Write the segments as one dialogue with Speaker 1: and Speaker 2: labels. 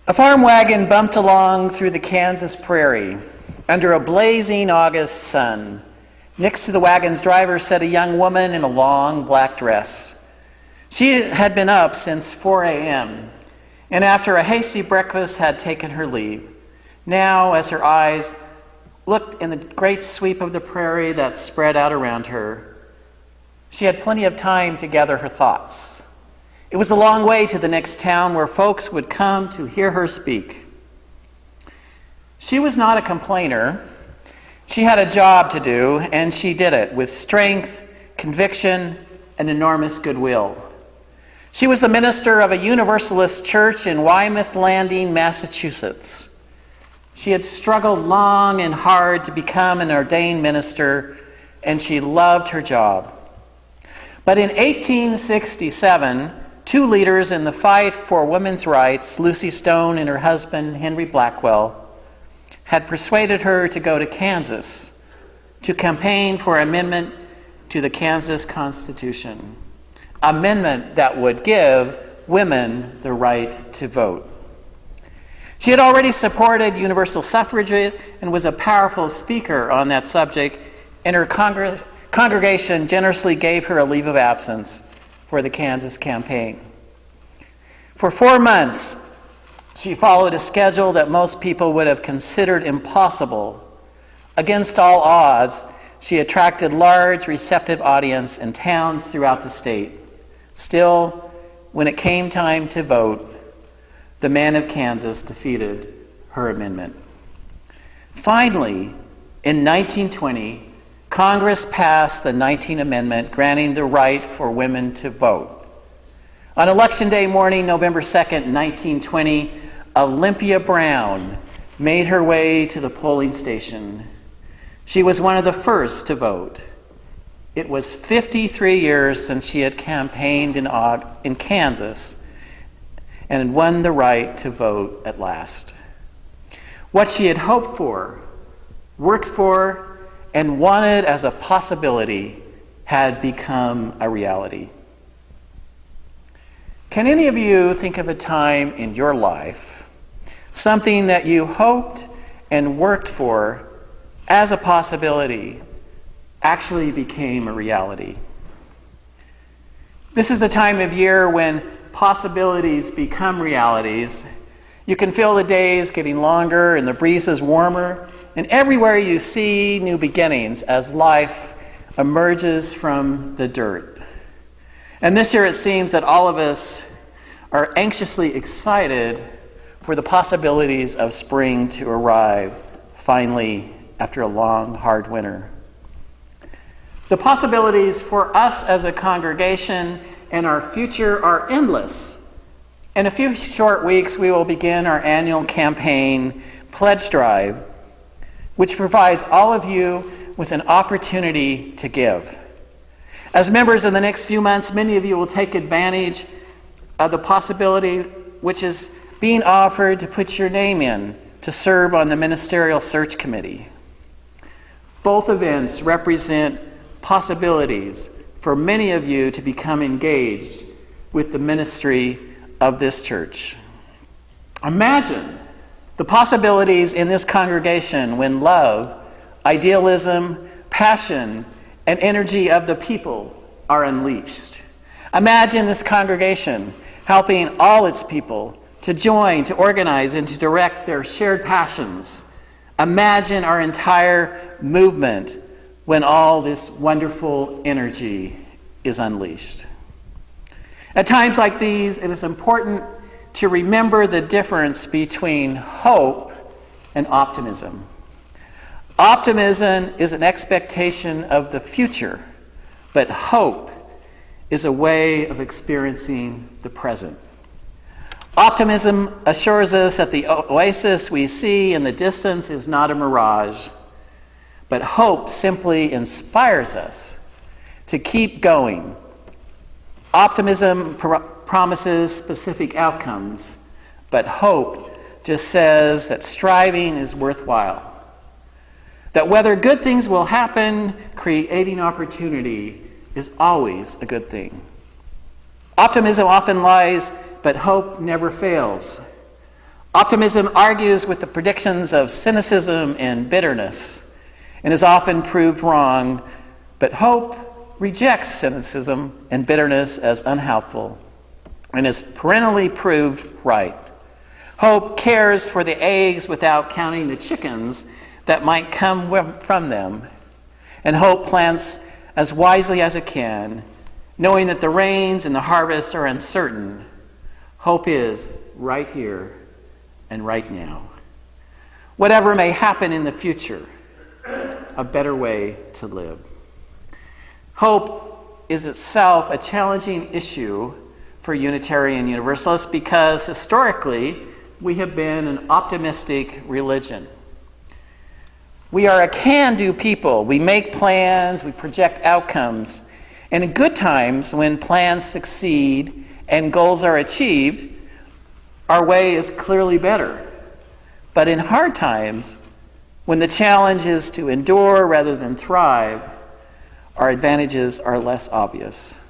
Speaker 1: A farm wagon bumped along through the Kansas prairie under a blazing August sun. Next to the wagon's driver sat a young woman in a long black dress. She had been up since 4 a.m. and after a hasty breakfast had taken her leave. Now, as her eyes looked in the great sweep of the prairie that spread out around her, she had plenty of time to gather her thoughts. It was a long way to the next town where folks would come to hear her speak. She was not a complainer. She had a job to do, and she did it with strength, conviction, and enormous goodwill. She was the minister of a Universalist church in Weymouth Landing, Massachusetts. She had struggled long and hard to become an ordained minister, and she loved her job. But in 1867, two leaders in the fight for women's rights, Lucy Stone and her husband, Henry Blackwell, had persuaded her to go to Kansas to campaign for an amendment to the Kansas Constitution, amendment that would give women the right to vote. She had already supported universal suffrage and was a powerful speaker on that subject, and her congregation generously gave her a leave of absence for the Kansas campaign. For 4 months, she followed a schedule that most people would have considered impossible. Against all odds, she attracted large, receptive audience in towns throughout the state. Still, when it came time to vote, the man of Kansas defeated her amendment. Finally, in 1920, Congress passed the 19th Amendment granting the right for women to vote. On Election Day morning, November 2nd, 1920, Olympia Brown made her way to the polling station. She was one of the first to vote. It was 53 years since she had campaigned in Kansas and won the right to vote at last. What she had hoped for, worked for, and wanted as a possibility had become a reality. Can any of you think of a time in your life, something that you hoped and worked for as a possibility actually became a reality? This is the time of year when possibilities become realities. You can feel the days getting longer and the breezes warmer, and everywhere you see new beginnings as life emerges from the dirt. And this year it seems that all of us are anxiously excited for the possibilities of spring to arrive finally after a long, hard winter. The possibilities for us as a congregation and our future are endless. In a few short weeks, we will begin our annual campaign, Pledge Drive, which provides all of you with an opportunity to give. As members in the next few months, many of you will take advantage of the possibility which is being offered to put your name in to serve on the Ministerial Search Committee. Both events represent possibilities for many of you to become engaged with the ministry of this church. Imagine the possibilities in this congregation when love, idealism, passion, and energy of the people are unleashed. Imagine this congregation helping all its people to join, to organize, and to direct their shared passions. Imagine our entire movement when all this wonderful energy is unleashed. At times like these, it is important to remember the difference between hope and optimism. Optimism is an expectation of the future, but hope is a way of experiencing the present. Optimism assures us that the oasis we see in the distance is not a mirage, but hope simply inspires us to keep going. Optimism promises specific outcomes, but hope just says that striving is worthwhile. That whether good things will happen, creating opportunity is always a good thing. Optimism often lies, but hope never fails. Optimism argues with the predictions of cynicism and bitterness and is often proved wrong, but hope rejects cynicism and bitterness as unhelpful and is perennially proved right. Hope cares for the eggs without counting the chickens that might come from them. And hope plants as wisely as it can, knowing that the rains and the harvests are uncertain. Hope is right here and right now. Whatever may happen in the future, a better way to live. Hope is itself a challenging issue for Unitarian Universalists because historically we have been an optimistic religion. We are a can-do people. We make plans, we project outcomes, and in good times, when plans succeed and goals are achieved, our way is clearly better. But in hard times, when the challenge is to endure rather than thrive, our advantages are less obvious.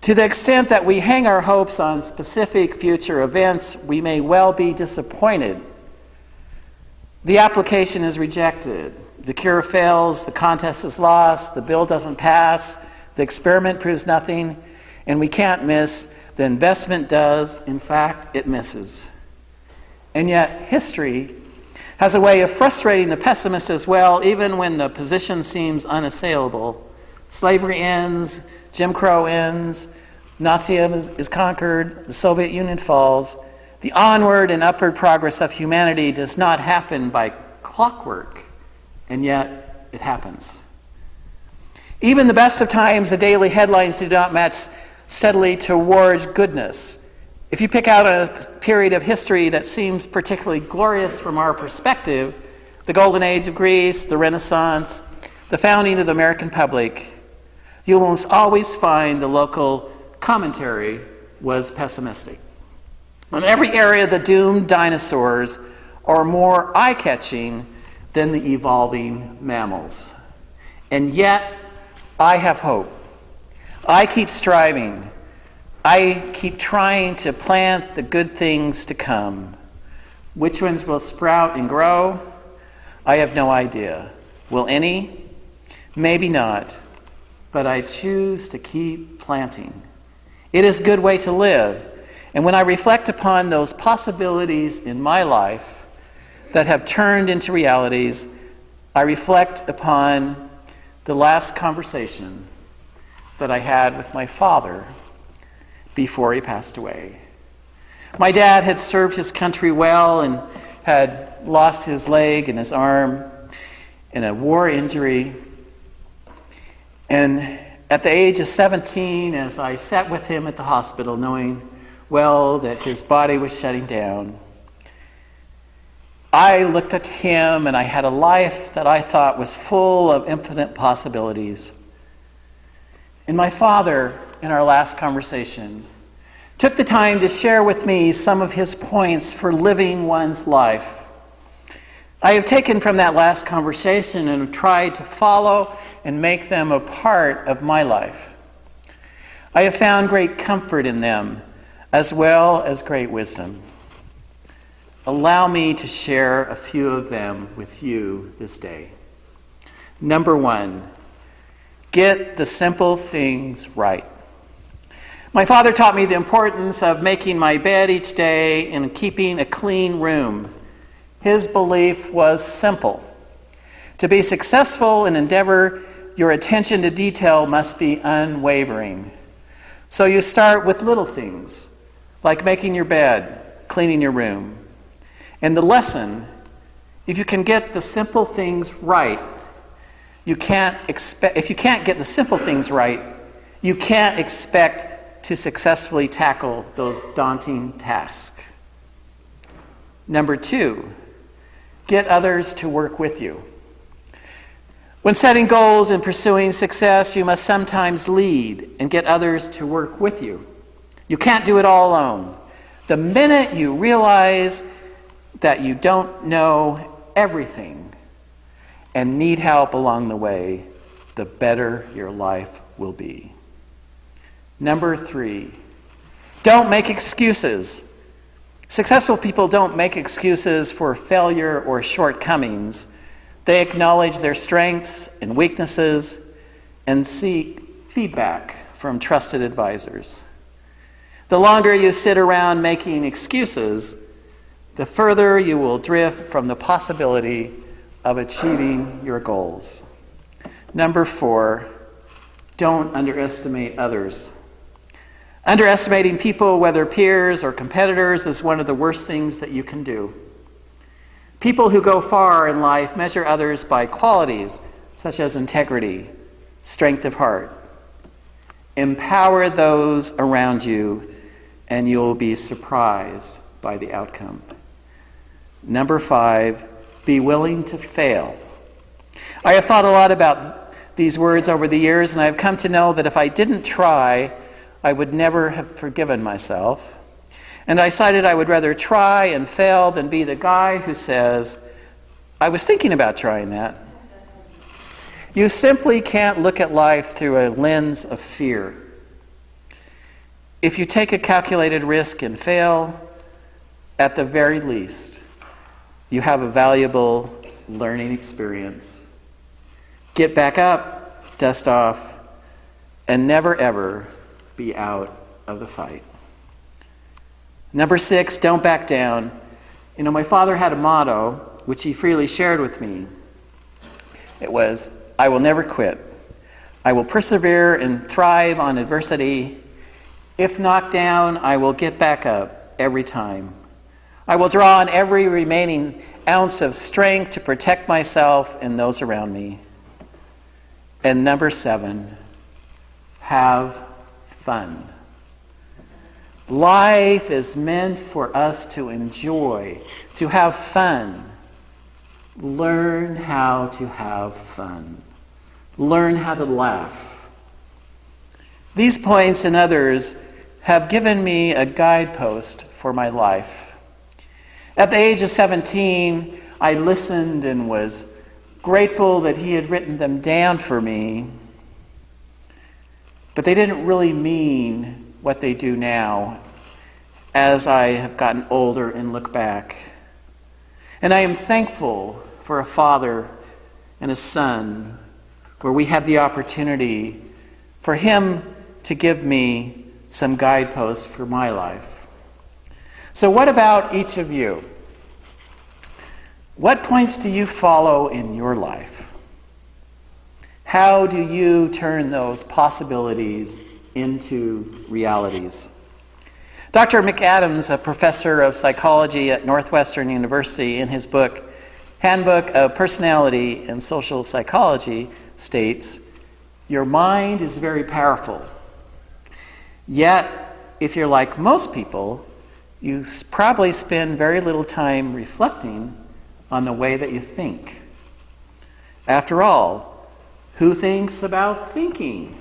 Speaker 1: To the extent that we hang our hopes on specific future events, we may well be disappointed. The application is rejected. The cure fails, the contest is lost, the bill doesn't pass, the experiment proves nothing, and we can't miss. The investment does. In fact, it misses. And yet, history has a way of frustrating the pessimist as well, even when the position seems unassailable. Slavery ends, Jim Crow ends, Nazism is conquered, the Soviet Union falls. The onward and upward progress of humanity does not happen by clockwork, and yet it happens. Even the best of times, the daily headlines do not match steadily towards goodness. If you pick out a period of history that seems particularly glorious from our perspective, the golden age of Greece, the Renaissance, the founding of the American Republic, you'll almost always find the local commentary was pessimistic. In every area, the doomed dinosaurs are more eye-catching than the evolving mammals. And yet, I have hope. I keep striving. I keep trying to plant the good things to come. Which ones will sprout and grow? I have no idea. Will any? Maybe not. But I choose to keep planting. It is a good way to live. And when I reflect upon those possibilities in my life that have turned into realities, I reflect upon the last conversation that I had with my father before he passed away. My dad had served his country well and had lost his leg and his arm in a war injury. And at the age of 17, as I sat with him at the hospital, knowing well that his body was shutting down, I looked at him and I had a life that I thought was full of infinite possibilities. And my father, in our last conversation, took the time to share with me some of his points for living one's life. I have taken from that last conversation and have tried to follow and make them a part of my life. I have found great comfort in them, as well as great wisdom. Allow me to share a few of them with you this day. Number 1, get the simple things right. My father taught me the importance of making my bed each day and keeping a clean room. His belief was simple. To be successful in endeavor, your attention to detail must be unwavering. So you start with little things, like making your bed, cleaning your room. And the lesson, if you can get the simple things right, if you can't get the simple things right, you can't expect to successfully tackle those daunting tasks. Number 2, get others to work with you. When setting goals and pursuing success, you must sometimes lead and get others to work with you. You can't do it all alone. The minute you realize that you don't know everything and need help along the way, the better your life will be. Number 3, don't make excuses. Successful people don't make excuses for failure or shortcomings. They acknowledge their strengths and weaknesses and seek feedback from trusted advisors. The longer you sit around making excuses, the further you will drift from the possibility of achieving your goals. Number 4, don't underestimate others. Underestimating people, whether peers or competitors, is one of the worst things that you can do. People who go far in life measure others by qualities such as integrity, strength of heart. Empower those around you, and you'll be surprised by the outcome. Number 5, be willing to fail. I have thought a lot about these words over the years, and I've come to know that if I didn't try, I would never have forgiven myself. And I decided I would rather try and fail than be the guy who says, I was thinking about trying that. You simply can't look at life through a lens of fear. If you take a calculated risk and fail, at the very least, you have a valuable learning experience. Get back up, dust off, and never ever be out of the fight. Number 6, don't back down. You know, my father had a motto, which he freely shared with me. It was, I will never quit. I will persevere and thrive on adversity. If knocked down, I will get back up every time. I will draw on every remaining ounce of strength to protect myself and those around me. And number 7, have fun. Life is meant for us to enjoy, to have fun. Learn how to have fun. Learn how to laugh. These points and others have given me a guidepost for my life. At the age of 17, I listened and was grateful that he had written them down for me, but they didn't really mean what they do now as I have gotten older and look back. And I am thankful for a father and a son where we had the opportunity for him to give me some guideposts for my life. So what about each of you? What points do you follow in your life? How do you turn those possibilities into realities? Dr. McAdams, a professor of psychology at Northwestern University, in his book, Handbook of Personality and Social Psychology, states, your mind is very powerful. Yet, if you're like most people, you probably spend very little time reflecting on the way that you think. After all, who thinks about thinking?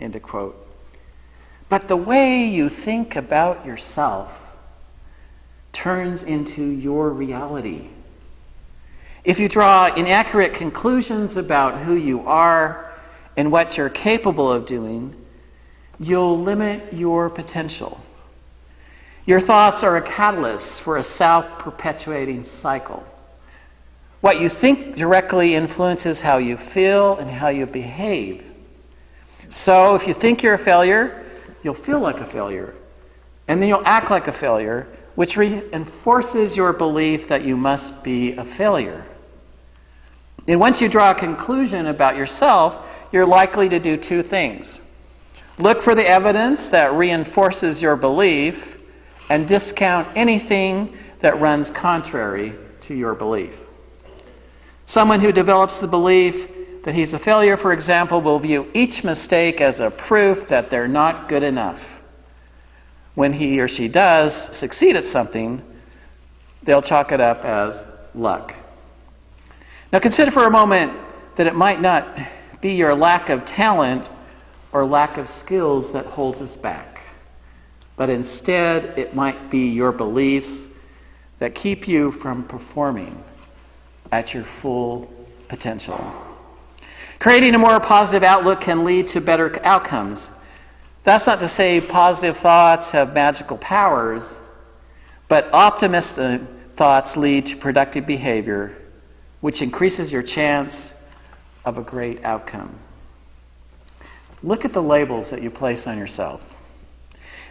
Speaker 1: End of quote. But the way you think about yourself turns into your reality. If you draw inaccurate conclusions about who you are and what you're capable of doing, you'll limit your potential. Your thoughts are a catalyst for a self-perpetuating cycle. What you think directly influences how you feel and how you behave. So if you think you're a failure, you'll feel like a failure. And then you'll act like a failure, which reinforces your belief that you must be a failure. And once you draw a conclusion about yourself, you're likely to do 2 things. Look for the evidence that reinforces your belief and discount anything that runs contrary to your belief. Someone who develops the belief that he's a failure, for example, will view each mistake as a proof that they're not good enough. When he or she does succeed at something, they'll chalk it up as luck. Now consider for a moment that it might not be your lack of talent or lack of skills that holds us back, but instead it might be your beliefs that keep you from performing at your full potential. Creating a more positive outlook can lead to better outcomes. That's not to say positive thoughts have magical powers, But optimistic thoughts lead to productive behavior, which increases your chance of a great outcome. Look at the labels that you place on yourself.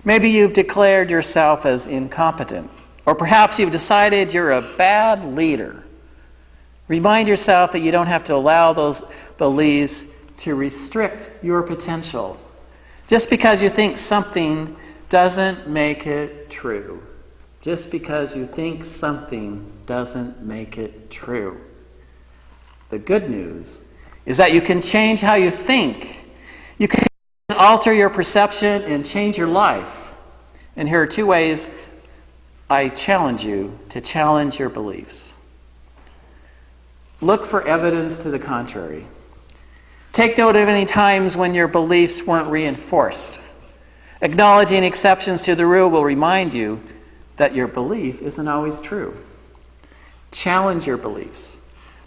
Speaker 1: Maybe you've declared yourself as incompetent, or perhaps you've decided you're a bad leader. Remind yourself that you don't have to allow those beliefs to restrict your potential. Just because you think something doesn't make it true. Just because you think something doesn't make it true. The good news is that you can change how you think. You can alter your perception and change your life. And here are two ways I challenge you to challenge your beliefs. Look for evidence to the contrary. Take note of any times when your beliefs weren't reinforced. Acknowledging exceptions to the rule will remind you that your belief isn't always true. Challenge your beliefs.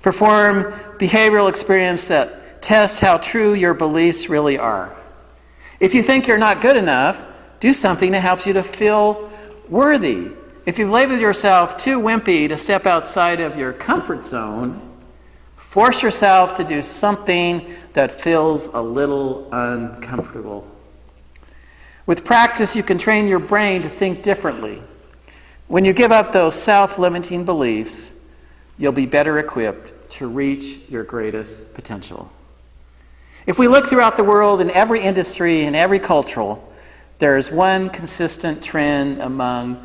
Speaker 1: Perform behavioral experiments that test how true your beliefs really are. If you think you're not good enough, do something that helps you to feel worthy. If you've labeled yourself too wimpy to step outside of your comfort zone, force yourself to do something that feels a little uncomfortable. With practice, you can train your brain to think differently. When you give up those self-limiting beliefs, you'll be better equipped to reach your greatest potential. If we look throughout the world, in every industry and every culture, there is one consistent trend among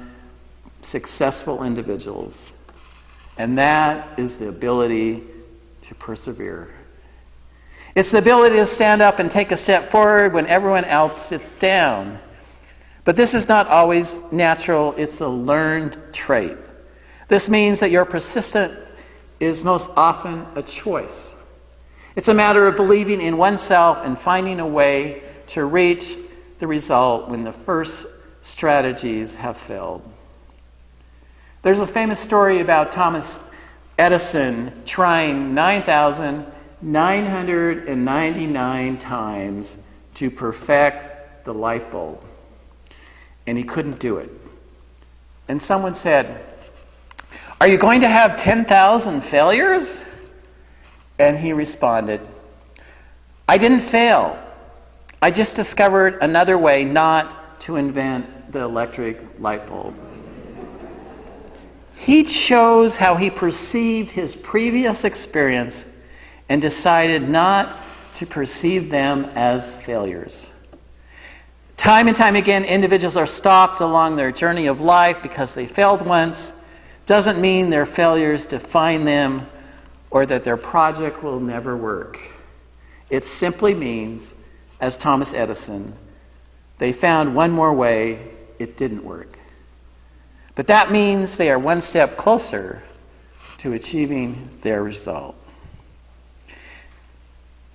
Speaker 1: successful individuals, and that is the ability to persevere. It's the ability to stand up and take a step forward when everyone else sits down. But this is not always natural, it's a learned trait. This means that your persistence is most often a choice. It's a matter of believing in oneself and finding a way to reach the result when the first strategies have failed. There's a famous story about Thomas Edison trying 9,999 times to perfect the light bulb, and he couldn't do it. And someone said, "Are you going to have 10,000 failures?" And he responded, "I didn't fail. I just discovered another way not to invent the electric light bulb." He chose how he perceived his previous experience and decided not to perceive them as failures. Time and time again, individuals are stopped along their journey of life because they failed once. Doesn't mean their failures define them or that their project will never work. It simply means, as Thomas Edison, they found one more way, it didn't work. But that means they are one step closer to achieving their result.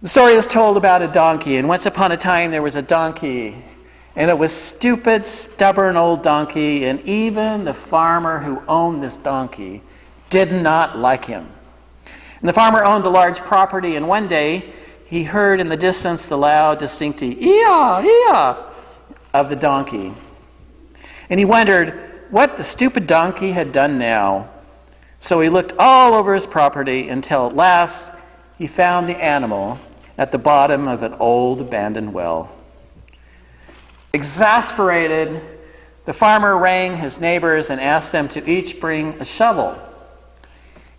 Speaker 1: The story is told about a donkey, and once upon a time there was a donkey, and it was stupid, stubborn old donkey, and even the farmer who owned this donkey did not like him. And the farmer owned a large property, and one day he heard in the distance the loud, distinct ee-ah, ee-ah of the donkey. And he wondered what the stupid donkey had done now. So he looked all over his property until at last he found the animal at the bottom of an old abandoned well. Exasperated, the farmer rang his neighbors and asked them to each bring a shovel.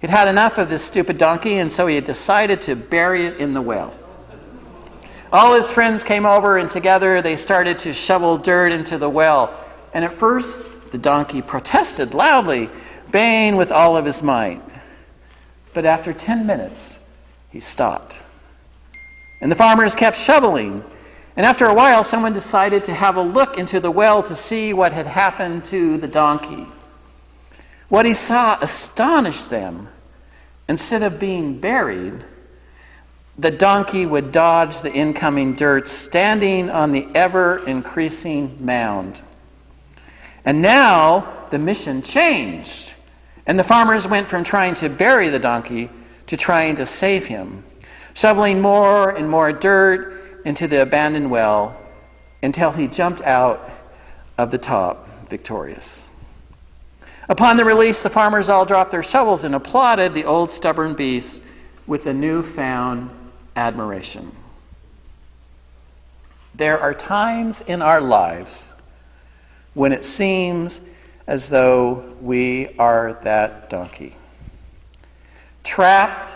Speaker 1: He'd had enough of this stupid donkey, and so he had decided to bury it in the well. All his friends came over, and together they started to shovel dirt into the well. And at first, the donkey protested loudly, baying with all of his might. But after 10 minutes, he stopped. And the farmers kept shoveling. And after a while, someone decided to have a look into the well to see what had happened to the donkey. What he saw astonished them. Instead of being buried, the donkey would dodge the incoming dirt, standing on the ever-increasing mound. And now the mission changed, and the farmers went from trying to bury the donkey to trying to save him, shoveling more and more dirt into the abandoned well until he jumped out of the top victorious. Upon the release, the farmers all dropped their shovels and applauded the old stubborn beast with a newfound admiration. There are times in our lives when it seems as though we are that donkey, trapped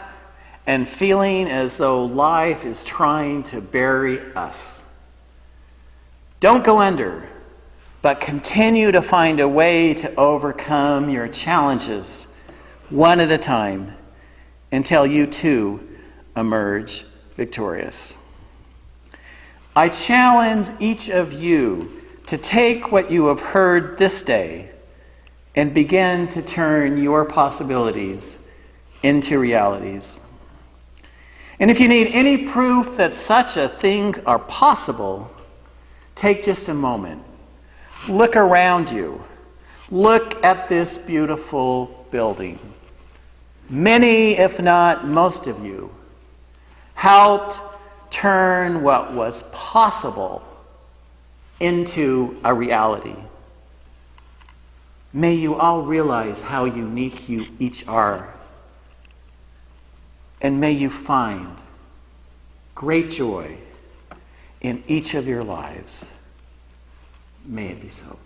Speaker 1: and feeling as though life is trying to bury us. Don't go under, but continue to find a way to overcome your challenges one at a time until you too emerge victorious. I challenge each of you to take what you have heard this day and begin to turn your possibilities into realities. And if you need any proof that such a thing are possible, take just a moment. Look around you. Look at this beautiful building. Many, if not most of you, helped turn what was possible into a reality. May you all realize how unique you each are. And may you find great joy in each of your lives. May it be so.